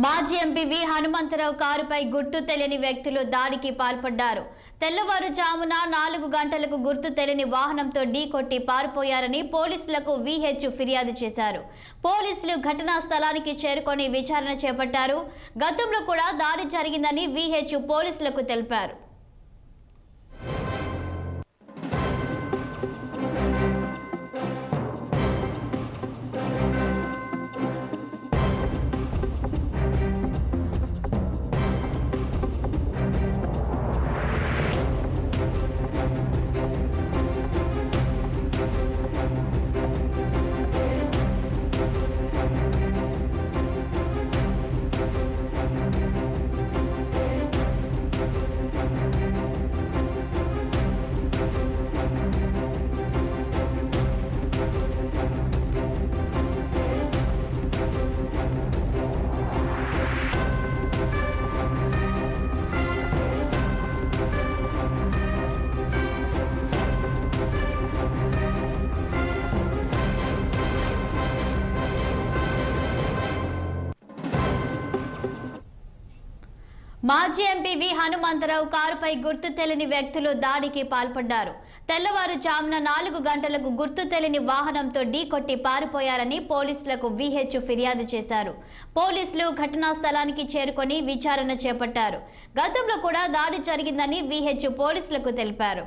మాజీ ఎంపీ వి హనుమంతరావు కారుపై గుర్తు తెలియని వ్యక్తులు దాడికి పాల్పడ్డారు. తెల్లవారుజామున 4 గంటలకు గుర్తు తెలియని వాహనంతో ఢీకొట్టి పారిపోయారని పోలీసులకు విహెచ్ ఫిర్యాదు చేశారు. పోలీసులు ఘటనా స్థలానికి చేరుకొని విచారణ చేపట్టారు. గతంలో కూడా దాడి జరిగిందని విహెచ్ పోలీసులకు తెలిపారు. మాజీ ఎంపీ వి హనుమంతరావు కారుపై గుర్తు తెలియని వ్యక్తులు దాడికి పాల్పడ్డారు. తెల్లవారుజామున 4 గంటలకు గుర్తు తెలియని వాహనంతో ఢీకొట్టి పారిపోయారని పోలీసులకు విహెచ్ ఫిర్యాదు చేశారు. పోలీసులు ఘటనా స్థలానికి చేరుకొని విచారణ చేపట్టారు. గతంలో కూడా దాడి జరిగిందని విహెచ్ పోలీసులకు తెలిపారు.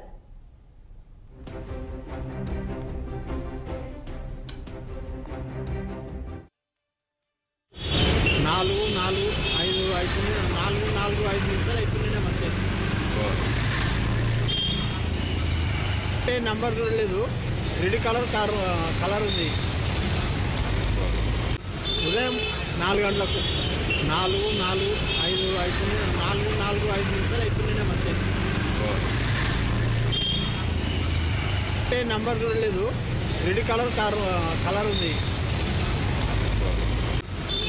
అంటే నంబర్ చూడలేదు, రెడ్ కలర్ ఉంది. ఉదయం 4 గంటలకు 4:05 అవుతుంది మధ్య. అంటే నంబర్ చూడలేదు, రెడ్ కలర్ ఉంది.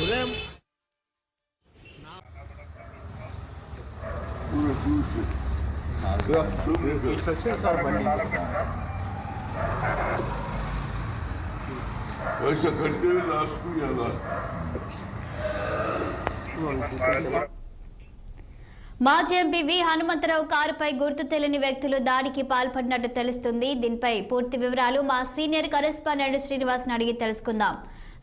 ఉదయం ऐसा करते हुए लाश को याद మాజీ ఎంపీ వి హనుమంతరావు కారుపై గుర్తు తెలియని వ్యక్తులు దాడికి పాల్పడినట్టు తెలుస్తుంది. దీనిపై పూర్తి వివరాలు మా సీనియర్ కరెస్పాండెంట్ శ్రీనివాస్ని అడిగి తెలుసుకుందాం.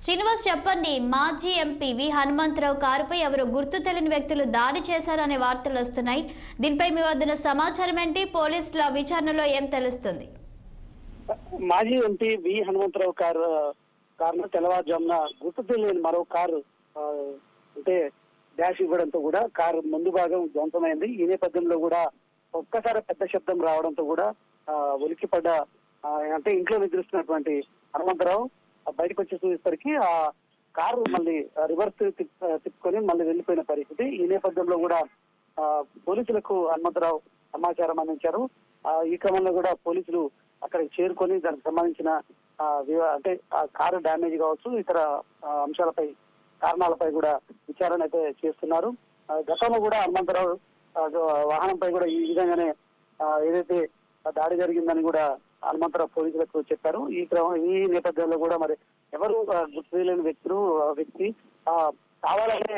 శ్రీనివాస్, చెప్పండి, మాజీ ఎంపీ వి హనుమంతరావు కారుపై ఎవరు గుర్తు తెలియని వ్యక్తులు దాడి చేశారనే వార్తలు వస్తున్నాయి. దీనిపై మీ వద్ద సమాచారం ఏంటి? పోలీసుల విచారణలో ఏం తెలుస్తుంది? మాజీ ఎంపీ వి హనుమంతరావు కారును తెల్లవారుజామున గుర్తు తెలియని మరో కారు అంటే డాష్ ఇవ్వడంతో కూడా కారు ముందు భాగం ధ్వంసమైంది. ఈ నేపథ్యంలో కూడా ఒక్కసారి పెద్ద శబ్దం రావడంతో కూడా ఉలిక్కిపడ్డ అంటే ఇంట్లో నిద్రిస్తున్నటువంటి హనుమంతరావు బయటకు వచ్చి చూసేసరికి ఆ కారు మళ్ళీ రివర్స్ తిప్పుకొని మళ్ళీ వెళ్ళిపోయిన పరిస్థితి. ఈ నేపథ్యంలో కూడా పోలీసులకు హనుమంతరావు సమాచారం అందించారు. ఈ క్రమంలో కూడా పోలీసులు అక్కడికి చేరుకొని దానికి సంబంధించిన అంటే ఆ కారు డ్యామేజ్ కావచ్చు, ఇతర అంశాలపై కారణాలపై కూడా విచారణ అయితే చేస్తున్నారు. గతంలో కూడా హనుమంతరావు వాహనంపై కూడా ఈ విధంగానే ఏదైతే దాడి జరిగిందని కూడా హనుమంతరావు పోలీసులకు చెప్పారు. ఈ నేపథ్యంలో కూడా మరి ఎవరు గుర్తు తెలియని వ్యక్తి కావాలనే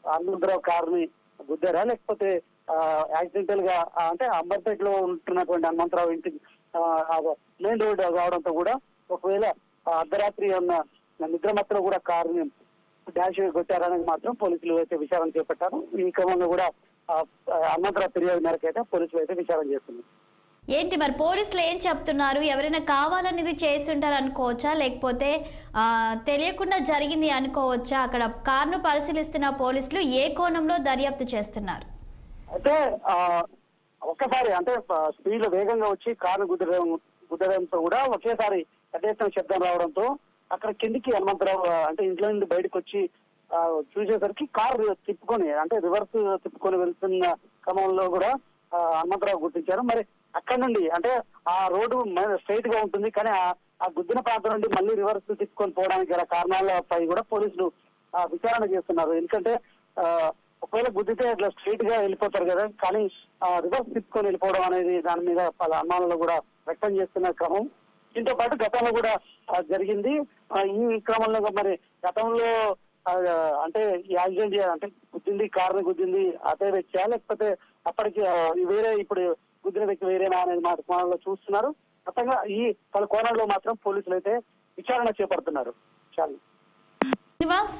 హనుమంతరావు కారుని గుద్దారా, లేకపోతే యాక్సిడెంటల్ గా అంటే అంబర్పేటలో ఉంటున్నటువంటి హనుమంతరావు ఇంటికి మెయిన్ రోడ్ కావడంతో కూడా ఒకవేళ అర్ధరాత్రి ఉన్న నిద్రమత్తులో కూడా కారుని డాష్ కొట్టారనేది మాత్రం పోలీసులు అయితే విచారణ చేపట్టారు. ఈ క్రమంలో కూడా హనుమంతరావు ఫిర్యాదు మేరకు అయితే పోలీసులు అయితే విచారణ చేస్తున్నారు. ఏంటి మరి పోలీసులు ఏం చెప్తున్నారు? ఎవరైనా కావాలనేది చేసి ఉంటారు అనుకోవచ్చా, లేకపోతే తెలియకుండా జరిగింది అనుకోవచ్చా? అక్కడ కారును పరిశీలిస్తున్న పోలీసులు ఏ కోణంలో దర్యాప్తు చేస్తున్నారు? అయితే ఒక్కసారి అంటే స్పీడ్ వేగంగా వచ్చి కారు గుద్దడంతో కూడా ఒకేసారి పెద్ద ఎత్తున శబ్దం రావడంతో అక్కడ కిందికి హనుమంతరావు అంటే ఇంట్లో నుండి బయటకు వచ్చి చూసేసరికి కారు తిప్పుకొని అంటే రివర్స్ తిప్పుకొని వెళ్తున్న క్రమంలో కూడా హనుమంతరావు గుర్తించారు. మరి అక్కడ నుండి అంటే ఆ రోడ్డు స్ట్రైట్ గా ఉంటుంది, కానీ ఆ గుద్దిన ప్రాంతం నుండి మళ్ళీ రివర్స్ తిప్పుకొని పోవడానికి గల కారణాలపై కూడా పోలీసులు విచారణ చేస్తున్నారు. ఎందుకంటే ఒకవేళ గుద్దితే అట్లా స్ట్రైట్ గా వెళ్ళిపోతారు కదా, కానీ రివర్స్ తిప్పుకొని వెళ్ళిపోవడం అనేది దాని మీద పలు అనుమానాలు కూడా వ్యక్తం చేస్తున్న క్రమం. దీంతో పాటు గతంలో కూడా జరిగింది. ఈ క్రమంలో మరి గతంలో అంటే ఈ యాక్సిడెంట్ అంటే గుద్దింది, కారుని గుద్దింది అదే వ్యక్తి లేకపోతే అప్పటికి వేరే ఇప్పుడు గుద్దిన వ్యక్తి వేరేనా అనేది మాట కోణంలో చూస్తున్నారు. మొత్తంగా ఈ పలు కోణాల్లో మాత్రం పోలీసులు అయితే విచారణ చేపడుతున్నారు. శ్రీనివాస్.